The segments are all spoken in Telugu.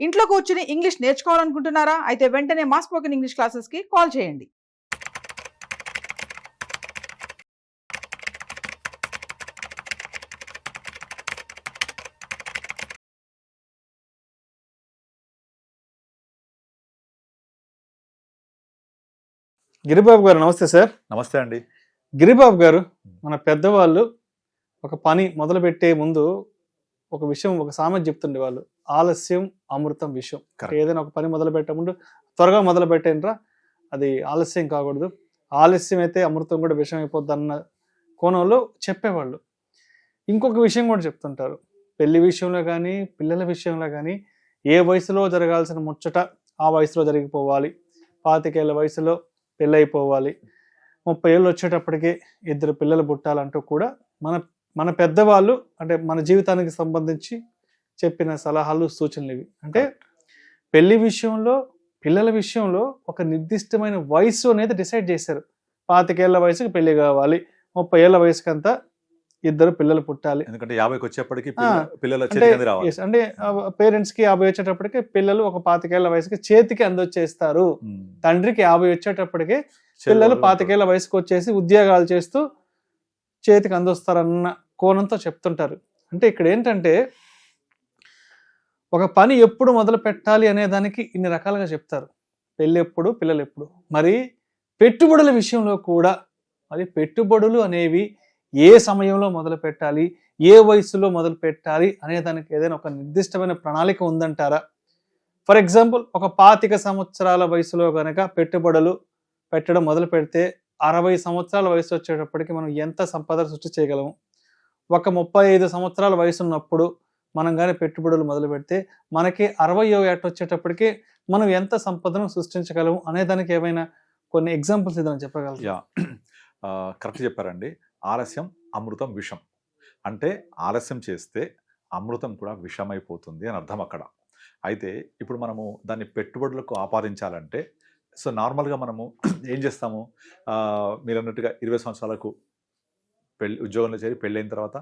ఇంట్లో కూర్చుని ఇంగ్లీష్ నేర్చుకోవాలనుకుంటున్నారా? అయితే వెంటనే మా స్పోకెన్ ఇంగ్లీష్ క్లాసెస్‌కి కాల్ చేయండి. గిరిబాబు గారు నమస్తే సార్. నమస్తే అండి. గిరిబాబు గారు, మన పెద్దవాళ్ళు ఒక పని మొదలుపెట్టే ముందు ఒక విషయం, ఒక సామెత చెప్తుండేవాళ్ళు. ఆలస్యం అమృతం విషయం. ఏదైనా ఒక పని మొదలు పెట్టే ముందు త్వరగా మొదలు పెట్టేనరా, అది ఆలస్యం కాకూడదు, ఆలస్యం అయితే అమృతం కూడా విషం అయిపోద్ది అన్న కోణంలో చెప్పేవాళ్ళు. ఇంకొక విషయం కూడా చెప్తుంటారు, పెళ్లి విషయంలో కానీ పిల్లల విషయంలో కానీ ఏ వయసులో జరగాల్సిన ముచ్చట ఆ వయసులో జరిగిపోవాలి. 25 ఏళ్ల వయసులో పెళ్ళైపోవాలి, 30 ఏళ్ళు వచ్చేటప్పటికి 2 పిల్లలు పుట్టాలంటూ కూడా మన పెద్దవాళ్ళు, అంటే మన జీవితానికి సంబంధించి చెప్పిన సలహాలు, సూచనలు ఇవి. అంటే పెళ్లి విషయంలో, పిల్లల విషయంలో ఒక నిర్దిష్టమైన వయసు అనేది డిసైడ్ చేశారు. 25 ఏళ్ల వయసుకి పెళ్లి కావాలి, 30 ఏళ్ల వయసుకి అంతా 2 పిల్లలు పుట్టాలి. ఎందుకంటే 50కి వచ్చేప్పటికి పిల్లలు అంటే పేరెంట్స్ కి 50 వచ్చేటప్పటికి పిల్లలు ఒక 25 ఏళ్ల వయసుకి చేతికి అందొచ్చేస్తారు. తండ్రికి 50 వచ్చేటప్పటికి పిల్లలు 25 ఏళ్ల వయసుకు వచ్చేసి ఉద్యోగాలు చేస్తూ చేతికి అందొస్తారన్న కోణంతో చెప్తుంటారు. అంటే ఇక్కడ ఏంటంటే, ఒక పని ఎప్పుడు మొదలు పెట్టాలి అనే దానికి ఇన్ని రకాలుగా చెప్తారు. పెళ్ళి ఎప్పుడు, పిల్లలు ఎప్పుడు. మరి పెట్టుబడుల విషయంలో కూడా, మరి పెట్టుబడులు అనేవి ఏ సమయంలో మొదలు పెట్టాలి, ఏ వయసులో మొదలు పెట్టాలి అనే దానికి ఏదైనా ఒక నిర్దిష్టమైన ప్రణాళిక ఉందంటారా? ఫర్ ఎగ్జాంపుల్, ఒక 25 సంవత్సరాల వయసులో కనుక పెట్టుబడులు పెట్టడం మొదలు పెడితే 60 సంవత్సరాల వయసు వచ్చేటప్పటికి మనం ఎంత సంపద సృష్టి చేయగలము? ఒక 35 సంవత్సరాల వయసు ఉన్నప్పుడు మనం కానీ పెట్టుబడులు మొదలు పెడితే మనకి 60వ ఏట వచ్చేటప్పటికి మనం ఎంత సంపదను సృష్టించగలము అనే దానికి ఏమైనా కొన్ని ఎగ్జాంపుల్స్ ఏదైనా చెప్పగలరా? కరెక్ట్ చెప్పారండి. ఆలస్యం అమృతం విషం. అంటే ఆలస్యం చేస్తే అమృతం కూడా విషమైపోతుంది అని అర్థం అక్కడ. అయితే ఇప్పుడు మనము దాన్ని పెట్టుబడులకు ఆపాదించాలంటే, సో నార్మల్గా మనము ఏం చేస్తాము, మీరు అన్నట్టుగా 20 సంవత్సరాలకు ఉద్యోగంలో చేరి పెళ్ళైన తర్వాత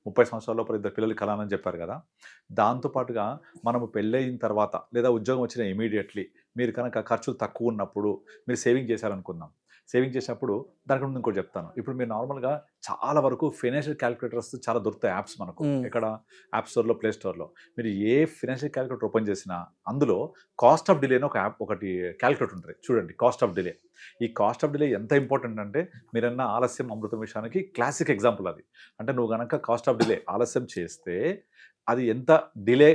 30 సంవత్సరాల లోపల 2 పిల్లలు కలానని చెప్పారు కదా. దాంతోపాటుగా మనము పెళ్ళయిన తర్వాత లేదా ఉద్యోగం వచ్చిన ఇమీడియట్లీ మీరు కనుక ఖర్చులు తక్కువ ఉన్నప్పుడు మీరు సేవింగ్ చేశారనుకుందాం. సేవింగ్ చేసినప్పుడు దానికి ముందు ఇంకోటి చెప్తాను. ఇప్పుడు మీరు నార్మల్గా చాలా వరకు ఫైనాన్షియల్ క్యాలిక్యులేటర్స్ చాలా దొరుకుతాయి యాప్స్ మనకు. ఎక్కడ? యాప్ స్టోర్లో, ప్లే స్టోర్లో. మీరు ఏ ఫైనాన్షియల్ క్యాలిక్యులేటర్ ఓపెన్ చేసినా అందులో కాస్ట్ ఆఫ్ డిలే అని ఒక యాప్, ఒకటి క్యాలిక్యులేటర్ ఉంటుంది చూడండి. Cost of delay. ఈ కాస్ట్ ఆఫ్ డిలే ఎంత ఇంపార్టెంట్ అంటే, మీరన్న ఆలస్యం అమృతం విషయానికి క్లాసిక్ ఎగ్జాంపుల్ అది. అంటే నువ్వు కనుక కాస్ట్ ఆఫ్ డిలే ఆలస్యం చేస్తే అది ఎంత డిలే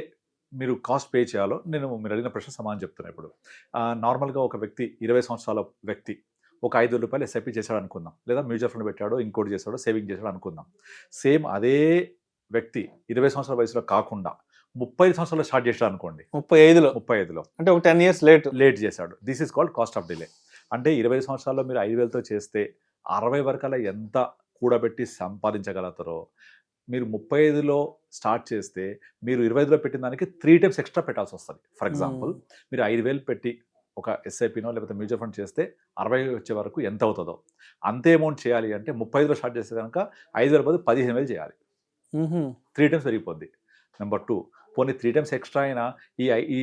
మీరు కాస్ట్ పే చేయాలో నేను మీరు అడిగిన ప్రశ్న సమాధానం చెప్తున్నాను. ఇప్పుడు నార్మల్గా ఒక వ్యక్తి 20 సంవత్సరాల వ్యక్తి ఒక ₹5 ఎస్ఐపి చేశాడు అనుకుందాం, లేదా మ్యూచువల్ ఫండ్ పెట్టాడో, ఇంకోటి చేశాడో, సేవింగ్ చేశాడో అనుకుందాం. సేమ్ అదే వ్యక్తి 20 సంవత్సరాల వయసులో కాకుండా 35 సంవత్సరాలు స్టార్ట్ చేశాడు అనుకోండి. 35లో అంటే ఒక 10 years లేట్ చేశాడు. This is called cost of delay. అంటే 20 సంవత్సరాల్లో మీరు 5,000తో చేస్తే 60 వరకల్లా ఎంత కూడబెట్టి సంపాదించగలుగుతారో, మీరు 35లో స్టార్ట్ చేస్తే మీరు 25లో పెట్టిన దానికి 3 times ఎక్స్ట్రా పెట్టాల్సి వస్తుంది. ఫర్ ఎగ్జాంపుల్, మీరు 5,000 పెట్టి ఒక ఎస్ఐపినో లేకపోతే మ్యూచువల్ ఫండ్ చేస్తే 60 వచ్చే వరకు ఎంత అవుతుందో అంతే అమౌంట్ చేయాలి. అంటే 35లో స్టార్ట్ చేస్తే కనుక 5,000 బదులు 15,000 చేయాలి. 3 times పెరిగిపోద్ది. నెంబర్ 2, పోనీ 3 times ఎక్స్ట్రా అయినా ఈ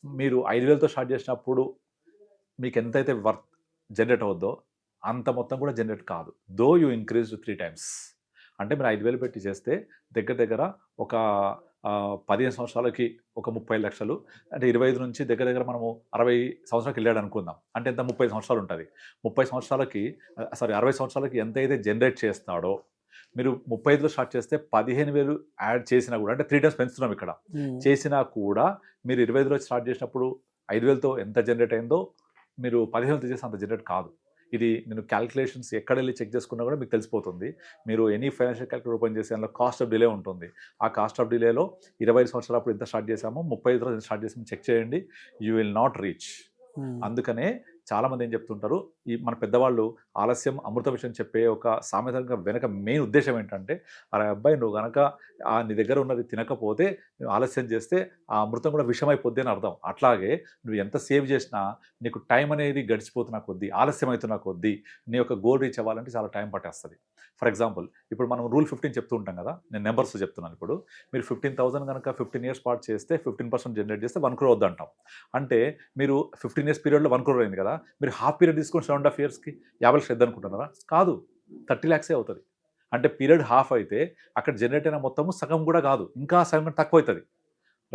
మీరు 5,000తో స్టార్ట్ చేసినప్పుడు మీకు ఎంతైతే వర్త్ జనరేట్ అవుద్దో అంత మొత్తం కూడా జనరేట్ కాదు. Though you increase 3 times. అంటే మీరు 5,000 పెట్టి చేస్తే దగ్గర ఒక 15 సంవత్సరాలకి ఒక 30 లక్షలు. అంటే 25 నుంచి దగ్గర మనము 60 సంవత్సరాలకి వెళ్ళాడు అనుకుందాం. అంటే ఎంత? 30 సంవత్సరాలు ఉంటుంది. 60 సంవత్సరాలకి ఎంతైతే జనరేట్ చేస్తాడో, మీరు 35లో స్టార్ట్ చేస్తే 15,000 యాడ్ చేసినా కూడా, అంటే 3 times పెంచుతున్నాం ఇక్కడ, చేసినా కూడా మీరు 25లో స్టార్ట్ చేసినప్పుడు 5,000తో ఎంత జనరేట్ అయిందో మీరు 15,000తో చేస్తే అంత జనరేట్ కాదు. ఇది నేను క్యాల్కులేషన్స్ ఎక్కడ వెళ్ళి చెక్ చేసుకున్నా కూడా మీకు తెలిసిపోతుంది. మీరు ఎనీ ఫైనాన్షియల్ క్యాల్కులేటర్ ఓపెన్ చేసే అందులో కాస్ట్ ఆఫ్ డిలే ఉంటుంది. ఆ కాస్ట్ ఆఫ్ డిలేలో 25 సంవత్సరాలప్పుడు ఎంత స్టార్ట్ చేసామో 35 ఎంత స్టార్ట్ చేసామో చెక్ చేయండి. You will not reach. అందుకనే చాలామంది ఏం చెప్తుంటారు, ఈ మన పెద్దవాళ్ళు ఆలస్యం అమృత విషయం చెప్పే ఒక సామెత వెనక మెయిన్ ఉద్దేశం ఏంటంటే, అరే అబ్బాయి నువ్వు కనుక నీ దగ్గర ఉన్నది తినకపోతే నువ్వు ఆలస్యం చేస్తే ఆ అమృతం కూడా విషమైపోద్ది అని అర్థం. అట్లాగే నువ్వు ఎంత సేవ్ చేసినా నీకు టైం అనేది గడిచిపోతున్న కొద్దీ, ఆలస్యం అవుతున్న కొద్దీ నీ యొక్క గోల్ రీచ్ అవ్వాలంటే చాలా టైం పట్టేస్తుంది. ఫర్ ఎగ్జాంపుల్ ఇప్పుడు మనం రూల్ 15 చెప్తూ ఉంటాం కదా, నేను నెంబర్స్ చెప్తున్నాను. ఇప్పుడు మీరు 15,000 కనుక 15 ఇయర్స్ పాటు చేస్తే 15% జనరేట్ చేస్తే 1 crore వద్దంటాం. అంటే మీరు 15 ఇయర్స్ పీరియడ్లో 1 crore అయింది కదా, మీరు హాఫ్ పీరియడ్ తీసుకొని 7.5 ఇయర్స్కి 50 లక్షలు అనుకుంటున్నారా? కాదు, 30 lakhs అవుతుంది. అంటే పీరియడ్ హాఫ్ అయితే అక్కడ జనరేట్ అయిన మొత్తము సగం కూడా కాదు, ఇంకా సగం తక్కువ అవుతుంది,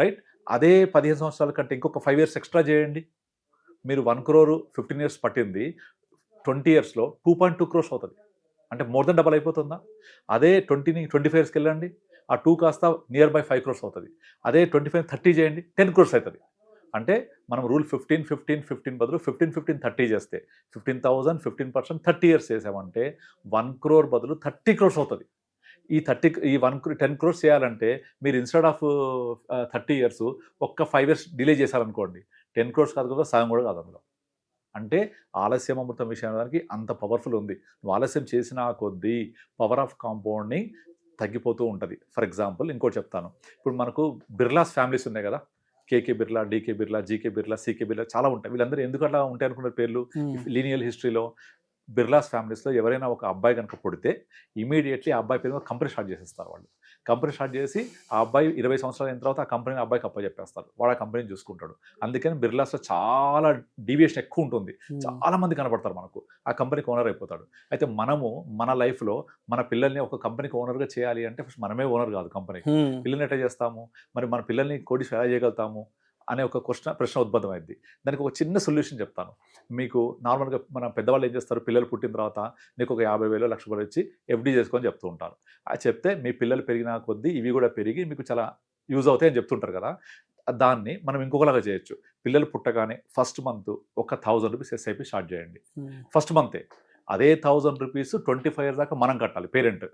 రైట్? అదే 15 సంవత్సరాల కంటే ఇంకొక 5 years ఎక్స్ట్రా చేయండి. మీరు 1 crore 15 years పట్టింది 20 yearsలో 2.2 crores అవుతుంది. అంటే మోర్ దెన్ డబల్ అయిపోతుందా? అదే 20ని 25 yearsకి వెళ్ళండి, ఆ 2 కాస్త నియర్ బై 5 crores అవుతుంది. అదే 25 30 చేయండి, 10 crores అవుతుంది. అంటే మనం రూల్ 15 బదులు 15 30 చేస్తే 15,000 15% 30 years చేసామంటే 1 crore బదులు 30 crores అవుతుంది. ఈ 10 crores చేయాలంటే మీరు ఇన్స్టెడ్ ఆఫ్ 30 years ఒక్క 5 years డిలే చేశారనుకోండి, 10 crores కాదు కదా, సగం కూడా కాదు అందులో. అంటే ఆలస్యం అమృతం విషయానికి అంత పవర్ఫుల్ ఉంది. నువ్వు ఆలస్యం చేసిన కొద్దీ పవర్ ఆఫ్ కాంపౌండింగ్ తగ్గిపోతూ ఉంటుంది. ఫర్ ఎగ్జాంపుల్ ఇంకోటి చెప్తాను. ఇప్పుడు మనకు బిర్లాస్ ఫ్యామిలీస్ ఉన్నాయి కదా, KK Birla, DK Birla, GK Birla, CK Birla, చాలా ఉంటాయి. వీళ్ళందరూ ఎందుకు అట్లా ఉంటాయి అనుకున్న పేర్లు లీనియల్ హిస్టరీలో. బిర్లాస్ ఫ్యామిలీస్లో ఎవరైనా ఒక అబ్బాయి కనుక పుడితే ఇమీడియట్లీ ఆ అబ్బాయి పేరు మీద కంపెనీ స్టార్ట్ చేసేస్తారు వాళ్ళు. కంపెనీ స్టార్ట్ చేసి ఆ అబ్బాయి 20 సంవత్సరాలు అయిన తర్వాత ఆ కంపెనీని అబ్బాయికి అప్పచెప్పేస్తారు, వాడు ఆ కంపెనీని చూసుకుంటాడు. అందుకని బిర్లాస్లో చాలా డీవియేషన్ ఎక్కువ ఉంటుంది, చాలా మంది కనపడతారు మనకు, ఆ కంపెనీకి ఓనర్ అయిపోతాడు. అయితే మనము మన లైఫ్లో మన పిల్లల్ని ఒక కంపెనీకి ఓనర్గా చేయాలి అంటే ఫస్ట్ మనమే ఓనర్ కాదు కంపెనీకి. పిల్లల్ని ఎట్లా చేస్తాము, మరి మన పిల్లల్ని కోటీశ్వరులు ఎలా చేయగలుగుతాము అనే ఒక ప్రశ్న ఉద్భవమైంది. దానికి ఒక చిన్న సొల్యూషన్ చెప్తాను మీకు. నార్మల్గా మన పెద్దవాళ్ళు ఏం చేస్తారు, పిల్లలు పుట్టిన తర్వాత నీకు ఒక 50,000 లక్ష రూపాయలు ఇచ్చి ఎఫ్డీ చేసుకొని చెప్తూ ఉంటారు. అది చెప్తే మీ పిల్లలు పెరిగిన కొద్దీ ఇవి కూడా పెరిగి మీకు చాలా యూజ్ అవుతాయి అని చెప్తుంటారు కదా. దాన్ని మనం ఇంకొకలాగా చేయొచ్చు. పిల్లలు పుట్టగానే ఫస్ట్ మంత్ ఒక 1,000 రూపీస్ ఎస్ఐపి స్టార్ట్ చేయండి, ఫస్ట్ మంతే. అదే 1,000 రూపీస్ 25 years దాకా మనం కట్టాలి పేరెంట్.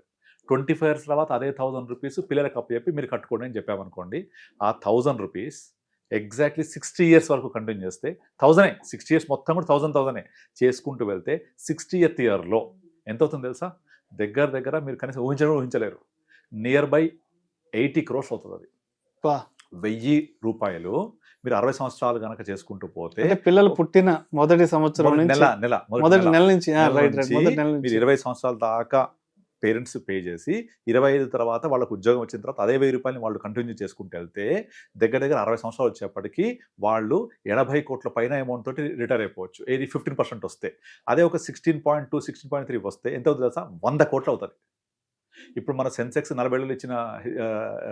25 years తర్వాత అదే 1,000 రూపీస్ పిల్లలకు అప్పు చెప్పి మీరు కట్టుకోండి అని చెప్పామనుకోండి, ఆ 1,000 రూపీస్ ఎగ్జాక్ట్లీ 60 years వరకు కంటిన్యూ చేస్తే 1000, 60 years మొత్తం కూడా 1,000 చేసుకుంటూ వెళ్తే 60th yearలో ఎంత అవుతుంది తెలుసా? దగ్గర మీరు కనీసం ఊహించలేరు, నియర్ బై 80 crores అవుతుంది. అది 1000 రూపాయలు మీరు 60 సంవత్సరాలు కనుక చేసుకుంటూ పోతే, పిల్లలు పుట్టిన మొదటి సంవత్సరం మొదటి నెల నుంచి మీరు 20 సంవత్సరాల దాకా పేరెంట్స్ పే చేసి 25 తర్వాత వాళ్ళకు ఉద్యోగం వచ్చిన తర్వాత అదే 1000 రూపాయలని వాళ్ళు కంటిన్యూ చేసుకుంటూ వెళ్తే దగ్గర 60 సంవత్సరాలు వచ్చేప్పటికీ వాళ్ళు 80 కోట్ల పైన అమౌంట్ తోటి రిటైర్ అయిపోవచ్చు. ఏది 15% వస్తే. అదే ఒక 16.2 16.3 వస్తే ఎంత అవుతుంది తెలుసా? 100 కోట్లు అవుతుంది. ఇప్పుడు మన సెన్సెక్స్ 40 ఏళ్ళు ఇచ్చిన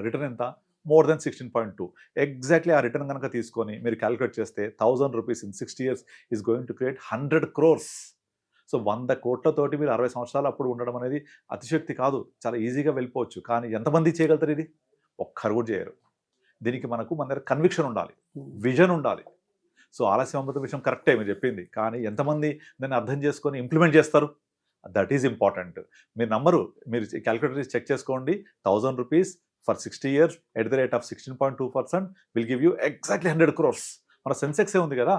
రిటర్న్ ఎంత? More than 16.2. ఎగ్జాక్ట్లీ ఆ రిటర్న్ కనుక తీసుకొని మీరు క్యాలిక్యులేట్ చేస్తే 1,000 rupees in 60 years is going to create 100 crores. So 100 కోట్లతోటి మీరు 60 సంవత్సరాలు అప్పుడు ఉండడం అనేది అతిశక్తి కాదు, చాలా ఈజీగా వెళ్ళిపోవచ్చు. కానీ ఎంతమంది చేయగలుగుతారు ఇది? ఒక్కరు కూడా చేయరు. దీనికి మన దగ్గర కన్విక్షన్ ఉండాలి, విజన్ ఉండాలి. సో ఆలస్యం అమృత విషయం కరెక్టే మీరు చెప్పింది, కానీ ఎంతమంది దాన్ని అర్థం చేసుకొని ఇంప్లిమెంట్ చేస్తారు? That is important. మీరు నంబరు మీరు క్యాలిక్యులేటర్ చెక్ చేసుకోండి. 1,000 rupees for 60 years at the rate of 16.2% will give you exactly 100 crores. మన సెన్సెక్సే ఉంది కదా,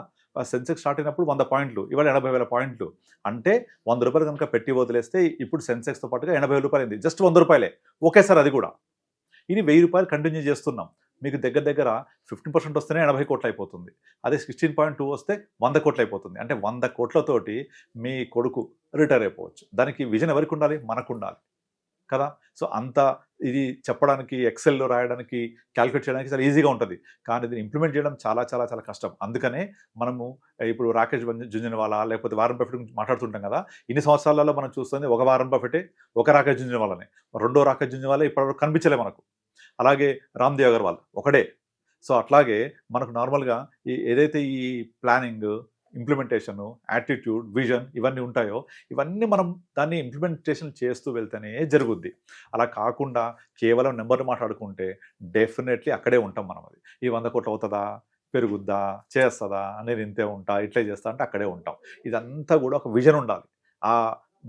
సెన్సెక్స్ స్టార్ట్ అయినప్పుడు 100 పాయింట్లు, ఇవాళ 80,000 పాయింట్లు. అంటే 100 రూపాయలు కనుక పెట్టి వదిలేస్తే ఇప్పుడు సెన్సెక్స్తో పాటుగా 80,000 రూపాయలు అయింది. జస్ట్ 100 రూపాయలే ఓకే సార్. అది కూడా ఇది 1000 రూపాయలు కంటిన్యూ చేస్తున్నాం. మీకు దగ్గర 15% వస్తేనే 80 కోట్లు అయిపోతుంది. అదే 16.2 వస్తే 100 కోట్లు అయిపోతుంది. అంటే 100 కోట్లతోటి మీ కొడుకు రిటైర్ అయిపోవచ్చు. దానికి విజన్ ఎవరికి ఉండాలి? మనకు ఉండాలి కదా. సో అంత ఇది చెప్పడానికి, ఎక్సెల్లో రాయడానికి, క్యాలిక్యులేట్ చేయడానికి చాలా ఈజీగా ఉంటుంది, కానీ దీన్ని ఇంప్లిమెంట్ చేయడం చాలా చాలా చాలా కష్టం. అందుకనే మనము ఇప్పుడు రాకేష్ జుంజునవాలా లేకపోతే వారన్ బఫెట్ గురించి మాట్లాడుతుంటాం కదా. ఇన్ని సంవత్సరాలలో మనం చూస్తుంది ఒక వారన్ బఫెటే, ఒక రాకేష్ జుంజునవాలానే. రెండో రాకేష్ జుంజునవాలా ఇప్పటివరకు కనిపించలే మనకు. అలాగే రామ్దేవ్ అగర్వాల్ ఒకడే. సో అట్లాగే మనకు నార్మల్గా ఏదైతే ఈ ప్లానింగ్, ఇంప్లిమెంటేషను, యాటిట్యూడ్, విజన్ ఇవన్నీ ఉంటాయో ఇవన్నీ మనం దాన్ని ఇంప్లిమెంటేషన్ చేస్తూ వెళ్తేనే జరుగుద్ది. అలా కాకుండా కేవలం నెంబర్లు మాట్లాడుకుంటే డెఫినెట్లీ అక్కడే ఉంటాం మనం. అది ఈ 100 కోట్లు అవుతుందా, పెరుగుద్దా, చేస్తుందా, నేను ఇంతే ఉంటా, ఇట్లే చేస్తా అంటే అక్కడే ఉంటాం. ఇదంతా కూడా ఒక విజన్ ఉండాలి.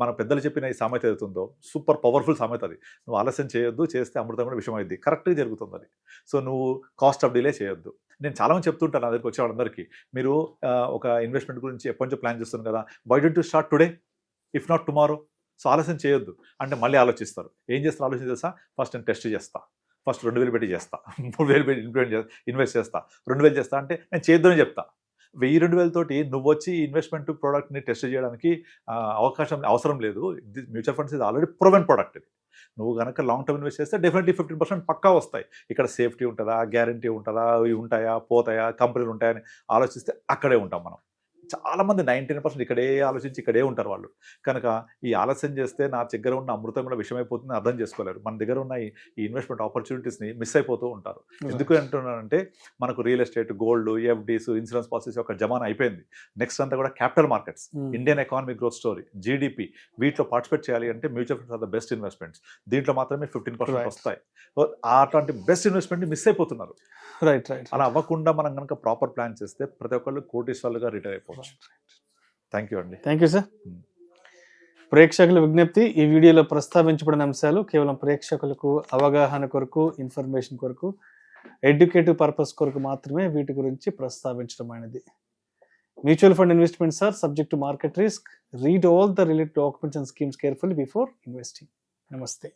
మన పెద్దలు చెప్పిన ఈ సామెత ఏదవుతుందో సూపర్ పవర్ఫుల్ సామెత. అది నువ్వు ఆలస్యం చేయొద్దు, చేస్తే అమృతం కూడా విషయం అయింది. కరెక్ట్గా జరుగుతుంది అది. సో నువ్వు కాస్ట్ ఆఫ్ డిలే చేయొద్దు. నేను చాలామంది చెప్తుంటాను నా దగ్గరికి వచ్చే వాళ్ళందరికీ, మీరు ఒక ఇన్వెస్ట్మెంట్ గురించి ఎప్పటి నుంచో ప్లాన్ చేస్తున్నాను కదా, why don't you start today? If not tomorrow. So ఆలస్యం చేయొద్దు. అంటే మళ్ళీ ఆలోచిస్తారు. ఏం చేస్తారు ఆలోచన తెలుసా? ఫస్ట్ నేను టెస్ట్ చేస్తా, ఫస్ట్ 2,000 పెట్టి చేస్తా, 3,000 పెట్టి ఇన్వెస్ట్ చేస్తా, 2,000 చేస్తా అంటే నేను చేద్దామని చెప్తా. 1,000-2,000 తోటి నువ్వు వచ్చి ఇన్వెస్ట్మెంట్ ప్రోడక్ట్ని టెస్ట్ చేయడానికి అవసరం లేదు. మ్యూచువల్ ఫండ్స్ ఇది ఆల్రెడీ ప్రూవెన్ ప్రోడక్ట్. ఇది నువ్వు కనుక లాంగ్ టర్మ్ ఇన్వెస్ట్ చేస్తే డెఫినెట్లీ 15% పక్కా వస్తాయి. ఇక్కడ సేఫ్టీ ఉంటుందా, గ్యారంటీ ఉంటుందా, ఇవి ఉంటాయా, పోతాయా, కంపెనీలు ఉంటాయని ఆలోచిస్తే అక్కడే ఉంటాం మనం. చాలామంది 99% ఇక్కడే ఆలోచించి ఇక్కడే ఉంటారు వాళ్ళు. కనుక ఈ ఆలస్యం చేస్తే నా దగ్గర ఉన్న అమృతం కూడా విషమైపోతుందని అర్థం చేసుకోలేరు. మన దగ్గర ఉన్న ఈ ఇన్వెస్ట్మెంట్ ఆపర్చునిటీస్ని మిస్ అయిపోతూ ఉంటారు. ఎందుకు అంటున్నానంటే మనకు real estate, gold, FDs, insurance policies యొక్క జమానా అయిపోయింది. నెక్స్ట్ అంతా కూడా capital markets, Indian economic growth story, GDP, వీటిలో పార్టిసిపేట్ చేయాలి అంటే mutual funds are the best investments. దీంట్లో మాత్రమే 15% వస్తాయి. అట్లాంటి బెస్ట్ ఇన్వెస్ట్మెంట్ని మిస్ అయిపోతున్నారు. Right right. అలా అవ్వకుండా మనం కనుక ప్రాపర్ ప్లాన్ చేస్తే ప్రతి ఒక్కళ్ళు కోటీశ్వర్లుగా రిటైర్ అయిపోవచ్చు. థ్యాంక్ యూ అండి. Thank you sir. ప్రేక్షకుల విజ్ఞప్తి, ఈ వీడియోలో ప్రస్తావించబడిన అంశాలు కేవలం ప్రేక్షకులకు అవగాహన కొరకు, ఇన్ఫర్మేషన్ కొరకు, ఎడ్యుకేటివ్ పర్పస్ కొరకు మాత్రమే వీటి గురించి ప్రస్తావించడం అనేది. Mutual fund investments are subject to market risk. Read all the related documents and schemes carefully before investing. నమస్తే.